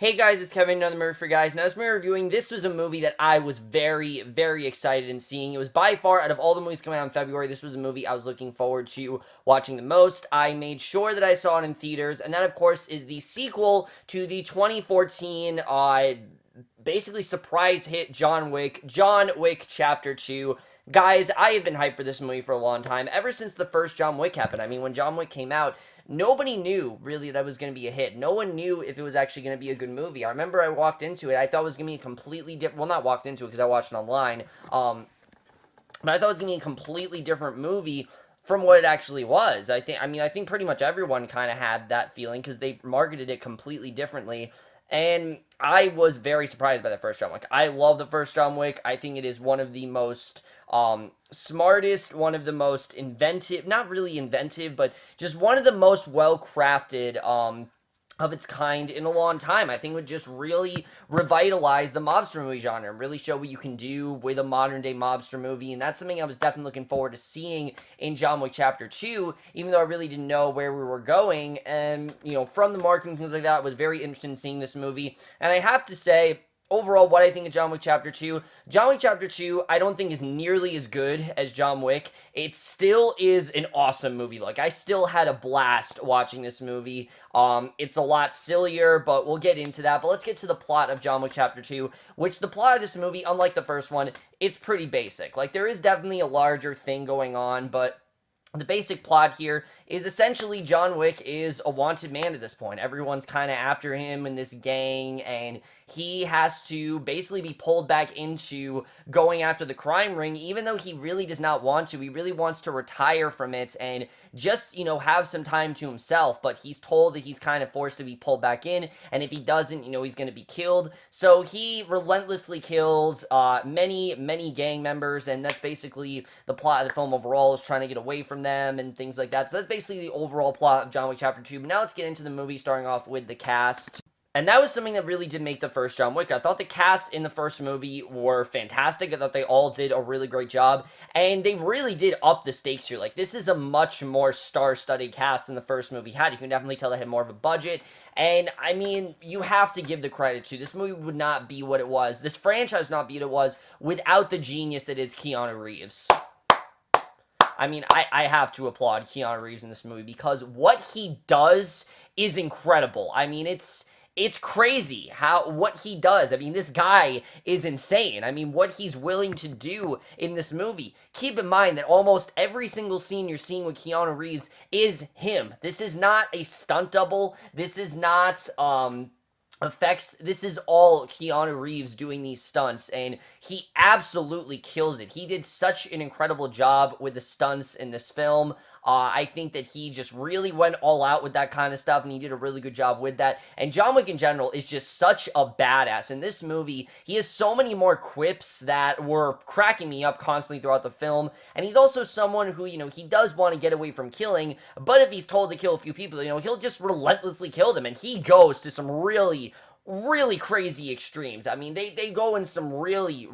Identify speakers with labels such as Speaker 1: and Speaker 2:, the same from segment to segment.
Speaker 1: Hey guys, it's Kevin, another movie for guys. Now, as we're reviewing, this was a movie that I was very, very excited in seeing. It was by far, out of all the movies coming out in February, this was a movie I was looking forward to watching the most. I made sure that I saw it in theaters, and that, of course, is the sequel to the 2014, basically surprise hit John Wick Chapter 2. Guys, I have been hyped for this movie for a long time, ever since the first John Wick happened. I mean, when John Wick came out, nobody knew really that it was going to be a hit. No one knew if it was actually going to be a good movie. I remember I walked into it. I thought it was going to be a completely different. Well, not walked into it because I watched it online. But I thought it was going to be a completely different movie from what it actually was. I think pretty much everyone kind of had that feeling because they marketed it completely differently. And I was very surprised by the first John Wick. I love the first John Wick. I think it is one of the most smartest, one of the most inventive, not really inventive, but just one of the most well-crafted of its kind in a long time. I think would just really revitalize the mobster movie genre and really show what you can do with a modern day mobster movie. And that's something I was definitely looking forward to seeing in John Wick Chapter 2, even though I really didn't know where we were going. And, from the marketing and things like that, I was very interested in seeing this movie. And I have to say, overall, what I think of John Wick Chapter 2. John Wick Chapter 2, I don't think is nearly as good as John Wick. It still is an awesome movie. Like, I still had a blast watching this movie. It's a lot sillier, but we'll get into that. But let's get to the plot of John Wick Chapter 2, which the plot of this movie, unlike the first one, it's pretty basic. Like, there is definitely a larger thing going on, but the basic plot here is essentially John Wick is a wanted man at this point. Everyone's kind of after him in this gang, and he has to basically be pulled back into going after the crime ring, even though he really does not want to. He really wants to retire from it and just, have some time to himself, but he's told that he's kind of forced to be pulled back in, and if he doesn't, he's going to be killed. So he relentlessly kills many, many gang members, and that's basically the plot of the film overall, is trying to get away from them and things like that. So that's basically the overall plot of John Wick Chapter 2. But now let's get into the movie, starting off with the cast. And that was something that really did make the first John Wick. I thought the cast in the first movie were fantastic. I thought they all did a really great job. And they really did up the stakes here. Like, this is a much more star-studded cast than the first movie had. You can definitely tell they had more of a budget. And, I mean, you have to give the credit to this movie would not be what it was. This franchise would not be what it was without the genius that is Keanu Reeves. I mean, I have to applaud Keanu Reeves in this movie because what he does is incredible. I mean, it's crazy what he does. I mean, this guy is insane. I mean, what he's willing to do in this movie. Keep in mind that almost every single scene you're seeing with Keanu Reeves is him. This is not a stunt double. This is not effects. This is all Keanu Reeves doing these stunts, and he absolutely kills it. He did such an incredible job with the stunts in this film. I think that he just really went all out with that kind of stuff, and he did a really good job with that. And John Wick in general is just such a badass. In this movie, he has so many more quips that were cracking me up constantly throughout the film. And he's also someone who, he does want to get away from killing, but if he's told to kill a few people, he'll just relentlessly kill them. And he goes to some really crazy extremes. I mean, they go in some really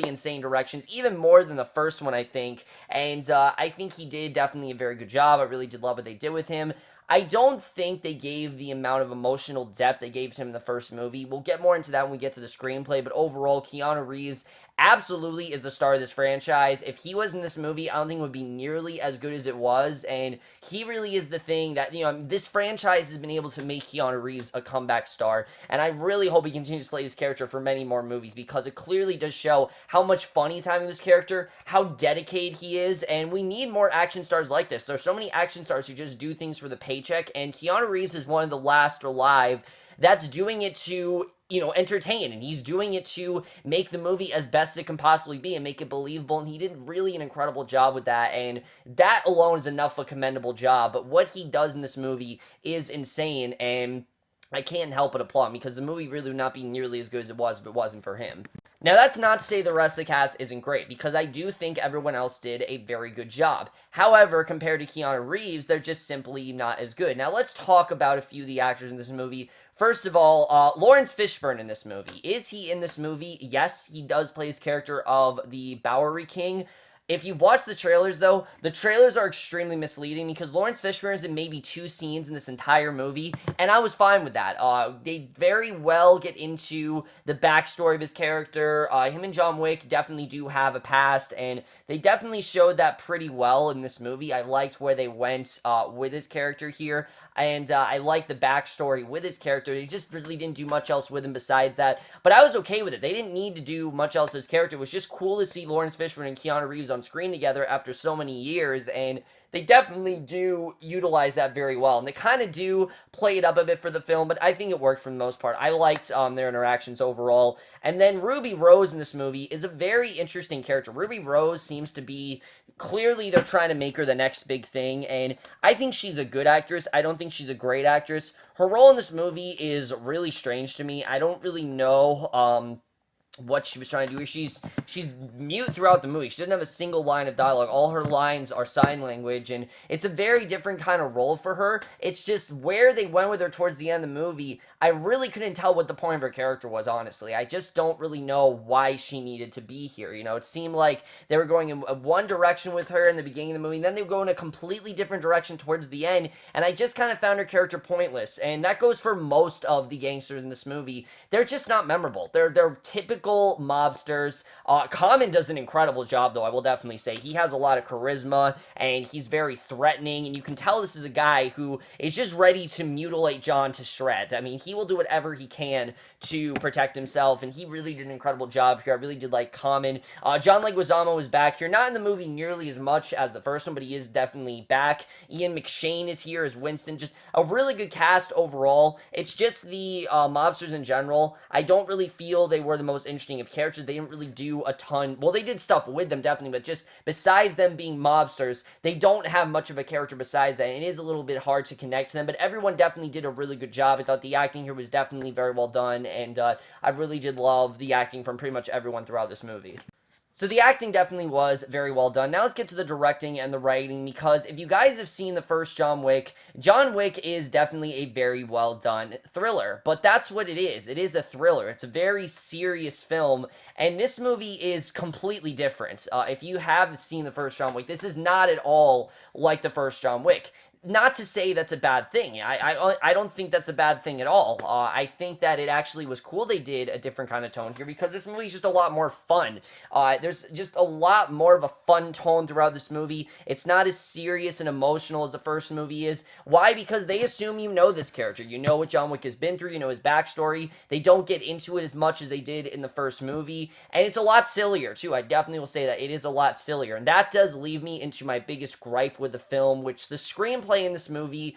Speaker 1: insane directions, even more than the first one, I think. And I think he did definitely a very good job. I really did love what they did with him. I don't think they gave the amount of emotional depth they gave to him in the first movie. We'll get more into that when we get to the screenplay, but overall, Keanu Reeves absolutely is the star of this franchise. If he was in this movie, I don't think it would be nearly as good as it was, and he really is the thing that, this franchise has been able to make Keanu Reeves a comeback star, and I really hope he continues to play his character for many more movies, because it clearly does show how much fun he's having with this character, how dedicated he is, and we need more action stars like this. There's so many action stars who just do things for the paycheck, and Keanu Reeves is one of the last alive that's doing it to, entertain, and he's doing it to make the movie as best it can possibly be and make it believable, and he did really an incredible job with that, and that alone is enough of a commendable job. But what he does in this movie is insane, and I can't help but applaud him, because the movie really would not be nearly as good as it was if it wasn't for him. Now, that's not to say the rest of the cast isn't great, because I do think everyone else did a very good job. However, compared to Keanu Reeves, they're just simply not as good. Now, let's talk about a few of the actors in this movie. First of all, Lawrence Fishburne in this movie. Is he in this movie? Yes, he does play his character of the Bowery King. If you've watched the trailers, though, the trailers are extremely misleading because Lawrence Fishburne is in maybe 2 scenes in this entire movie, and I was fine with that. They very well get into the backstory of his character. Him and John Wick definitely do have a past, and they definitely showed that pretty well in this movie. I liked where they went with his character here, and I liked the backstory with his character. They just really didn't do much else with him besides that, but I was okay with it. They didn't need to do much else with his character. It was just cool to see Lawrence Fishburne and Keanu Reeves on screen together after so many years, and they definitely do utilize that very well, and they kind of do play it up a bit for the film, but I think it worked for the most part. I liked their interactions overall. And then Ruby Rose in this movie is a very interesting character. Ruby Rose seems to be, clearly they're trying to make her the next big thing, and I think she's a good actress. I don't think she's a great actress. Her role in this movie is really strange to me. I don't really know what she was trying to do. She's mute throughout the movie. She doesn't have a single line of dialogue. All her lines are sign language, and it's a very different kind of role for her. It's just where they went with her towards the end of the movie, I really couldn't tell what the point of her character was, honestly. I just don't really know why she needed to be here. You know, it seemed like they were going in one direction with her in the beginning of the movie, and then they would go in a completely different direction towards the end, and I just kind of found her character pointless, and that goes for most of the gangsters in this movie. They're just not memorable. They're typical mobsters. Common does an incredible job, though, I will definitely say. He has a lot of charisma, and he's very threatening, and you can tell this is a guy who is just ready to mutilate John to shreds. I mean, he will do whatever he can to protect himself, and he really did an incredible job here. I really did like Common. John Leguizamo is back here, not in the movie nearly as much as the first one, but he is definitely back. Ian McShane is here as Winston. Just a really good cast overall. It's just the mobsters in general. I don't really feel they were the most interesting of characters. They didn't really do a ton. Well, they did stuff with them, definitely, but just besides them being mobsters, they don't have much of a character besides that. It is a little bit hard to connect to them, but everyone definitely did a really good job. I thought the acting here was definitely very well done, and I really did love the acting from pretty much everyone throughout this movie. So the acting definitely was very well done. Now let's get to the directing and the writing, because if you guys have seen the first John Wick is definitely a very well done thriller, but that's what it is. It is a thriller. It's a very serious film, and this movie is completely different. If you have seen the first John Wick, this is not at all like the first John Wick. Not to say that's a bad thing. I don't think that's a bad thing at all. I think that it actually was cool they did a different kind of tone here, because this movie is just a lot more fun. There's just a lot more of a fun tone throughout this movie. It's not as serious and emotional as the first movie is. Why? Because they assume you know this character. You know what John Wick has been through. You know his backstory. They don't get into it as much as they did in the first movie. And it's a lot sillier, too. I definitely will say that. It is a lot sillier. And that does leave me into my biggest gripe with the film, which the screenplay in this movie,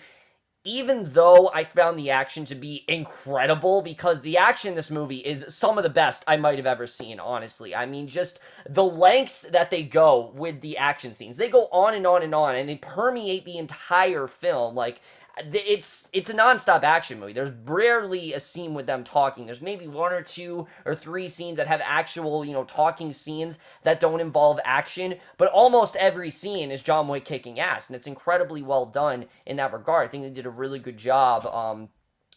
Speaker 1: even though I found the action to be incredible, because the action in this movie is some of the best I might have ever seen, honestly. I mean, just the lengths that they go with the action scenes. They go on and on and on, and they permeate the entire film. Like, it's a non-stop action movie. There's rarely a scene with them talking. There's maybe 1 or 2 or 3 scenes that have actual, talking scenes that don't involve action, but almost every scene is John Wick kicking ass, and it's incredibly well done in that regard. I think they did a really good job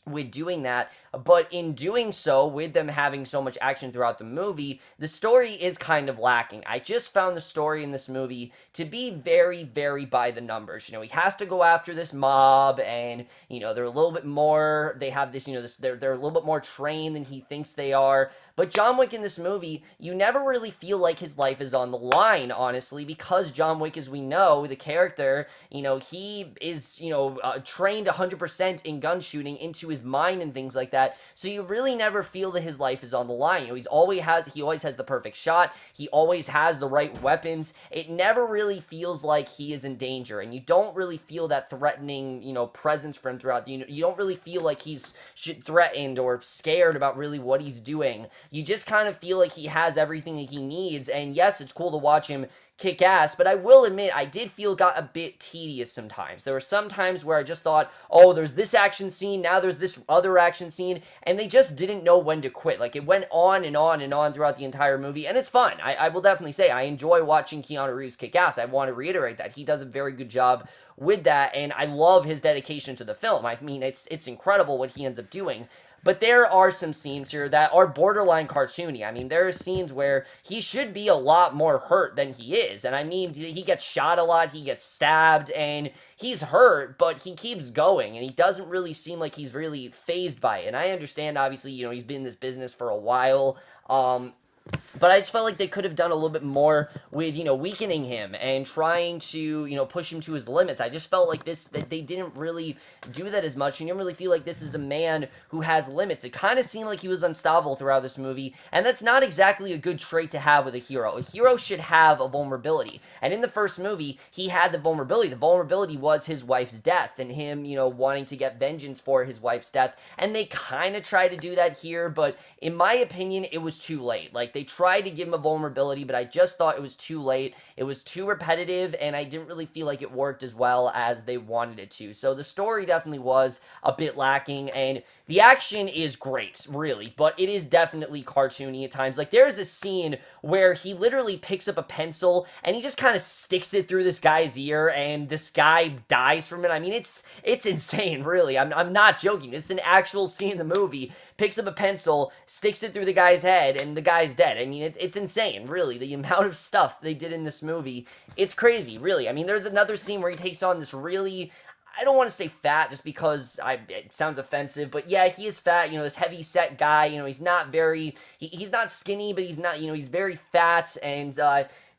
Speaker 1: with doing that, but in doing so, with them having so much action throughout the movie, the story is kind of lacking. I just found the story in this movie to be very, very by the numbers. He has to go after this mob, and, they're a little bit more, they have this, they're a little bit more trained than he thinks they are, but John Wick in this movie, you never really feel like his life is on the line, honestly, because John Wick, as we know, the character, he is, trained 100% in gun shooting into his mind and things like that, so you really never feel that his life is on the line. He always has the perfect shot, he always has the right weapons. It never really feels like he is in danger, and you don't really feel that threatening, presence for him throughout the, you don't really feel like he's threatened or scared about really what he's doing. You just kind of feel like he has everything that he needs, and yes, it's cool to watch him kick ass, but I will admit, I did feel got a bit tedious sometimes. There were some times where I just thought, oh, there's this action scene, now there's this other action scene, and they just didn't know when to quit. Like, it went on and on and on throughout the entire movie, and it's fun. I will definitely say, I enjoy watching Keanu Reeves kick ass. I want to reiterate that. He does a very good job with that, and I love his dedication to the film. I mean, it's incredible what he ends up doing. but there are some scenes here that are borderline cartoony. I mean, there are scenes where he should be a lot more hurt than he is. And I mean, he gets shot a lot, he gets stabbed, and he's hurt, but he keeps going, and he doesn't really seem like he's really fazed by it. And I understand, obviously, he's been in this business for a while. But I just felt like they could have done a little bit more with, weakening him and trying to, push him to his limits. I just felt like that they didn't really do that as much. You didn't really feel like this is a man who has limits. It kind of seemed like he was unstoppable throughout this movie, and that's not exactly a good trait to have with a hero. A hero should have a vulnerability. And in the first movie, he had the vulnerability. The vulnerability was his wife's death and him, wanting to get vengeance for his wife's death. And they kind of try to do that here, but in my opinion, it was too late. Like, they tried to give him a vulnerability, but I just thought it was too late. It was too repetitive, and I didn't really feel like it worked as well as they wanted it to. So the story definitely was a bit lacking, and the action is great, really, but it is definitely cartoony at times. Like, there's a scene where he literally picks up a pencil, and he just kind of sticks it through this guy's ear, and this guy dies from it. I mean, it's insane, really. I'm not joking. It's an actual scene in the movie. Picks up a pencil, sticks it through the guy's head, and the guy's dead. I mean, it's insane, really. The amount of stuff they did in this movie, it's crazy, really. I mean, there's another scene where he takes on this really, I don't want to say fat just because it sounds offensive, but yeah, he is fat, this heavy set guy, he's not very, he's not skinny, but he's not, he's very fat, and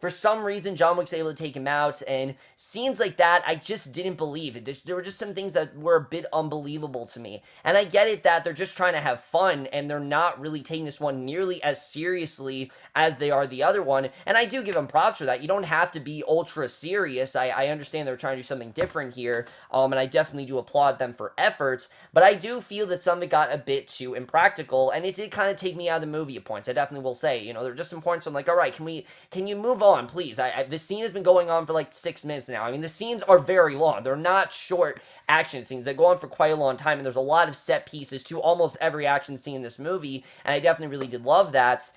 Speaker 1: for some reason, John Wick's able to take him out, and scenes like that, I just didn't believe it. There were just some things that were a bit unbelievable to me. And I get it that they're just trying to have fun, and they're not really taking this one nearly as seriously as they are the other one, and I do give them props for that. You don't have to be ultra serious. I understand they're trying to do something different here, and I definitely do applaud them for efforts, but I do feel that some of it got a bit too impractical, and it did kind of take me out of the movie at points. I definitely will say, there are just some points I'm like, all right, can you move on, please? This scene has been going on for like 6 minutes now. I mean, the scenes are very long. They're not short action scenes. They go on for quite a long time, and there's a lot of set pieces to almost every action scene in this movie, and I definitely really did love that.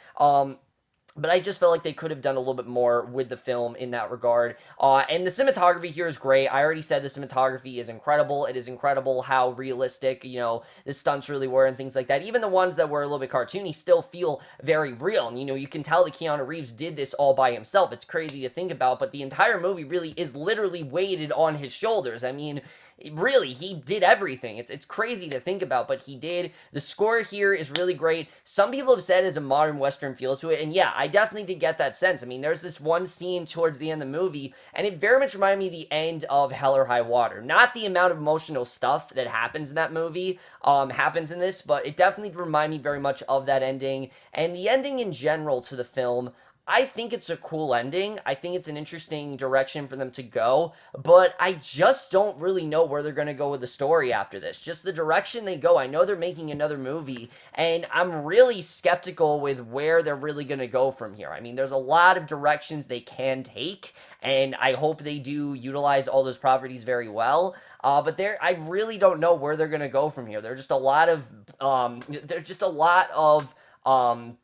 Speaker 1: But I just felt like they could have done a little bit more with the film in that regard. And the cinematography here is great. I already said the cinematography is incredible. It is incredible how realistic, the stunts really were and things like that. Even the ones that were a little bit cartoony still feel very real. And, you can tell that Keanu Reeves did this all by himself. It's crazy to think about, but the entire movie really is literally weighted on his shoulders. I mean, really, he did everything. It's crazy to think about, but he did. The score here is really great. Some people have said it's a modern Western feel to it, and yeah, I definitely did get that sense. I mean, there's this one scene towards the end of the movie, and it very much reminded me of the end of Hell or High Water. Not the amount of emotional stuff that happens in that movie happens in this, but it definitely reminded me very much of that ending, and the ending in general to the film. I think it's a cool ending. I think it's an interesting direction for them to go, but I just don't really know where they're going to go with the story after this. Just the direction they go. I know they're making another movie, and I'm really skeptical with where they're really going to go from here. I mean, there's a lot of directions they can take, and I hope they do utilize all those properties very well. But I really don't know where they're going to go from here. There's just a lot of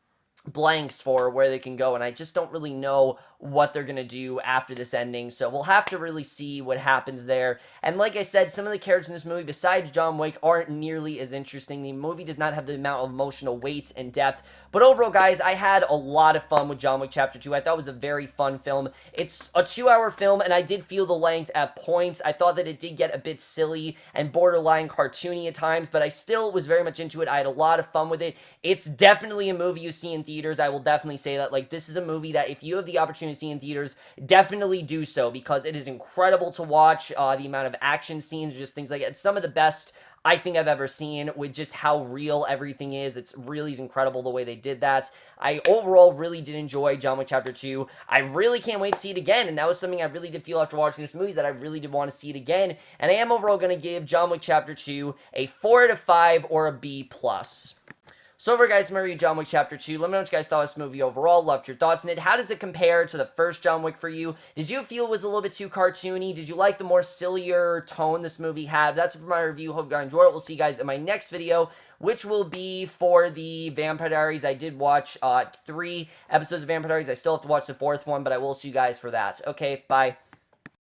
Speaker 1: blanks for where they can go, and I just don't really know what they're going to do after this ending, so we'll have to really see what happens there. And like I said, some of the characters in this movie, besides John Wick, aren't nearly as interesting. The movie does not have the amount of emotional weight and depth, but overall, guys, I had a lot of fun with John Wick Chapter 2. I thought it was a very fun film. It's a 2-hour film, and I did feel the length at points. I thought that it did get a bit silly and borderline cartoony at times, but I still was very much into it. I had a lot of fun with it. It's definitely a movie you see in theaters. I will definitely say that. Like, this is a movie that if you have the opportunity to see in theaters, definitely do so, because it is incredible to watch. The amount of action scenes, just things like that. It's some of the best I think I've ever seen, with just how real everything is. It's really incredible the way they did that. I overall really did enjoy John Wick Chapter 2. I really can't wait to see it again, and that was something I really did feel after watching this movie, that I really did want to see it again, and I am overall going to give John Wick Chapter 2 a 4 out of 5 or a B+. So over, guys, my review of John Wick Chapter 2. Let me know what you guys thought of this movie overall. Loved your thoughts on it. How does it compare to the first John Wick for you? Did you feel it was a little bit too cartoony? Did you like the more sillier tone this movie had? That's it for my review. Hope you guys enjoyed it. We'll see you guys in my next video, which will be for the Vampire Diaries. I did watch 3 episodes of Vampire Diaries. I still have to watch the 4th one, but I will see you guys for that. Okay, bye.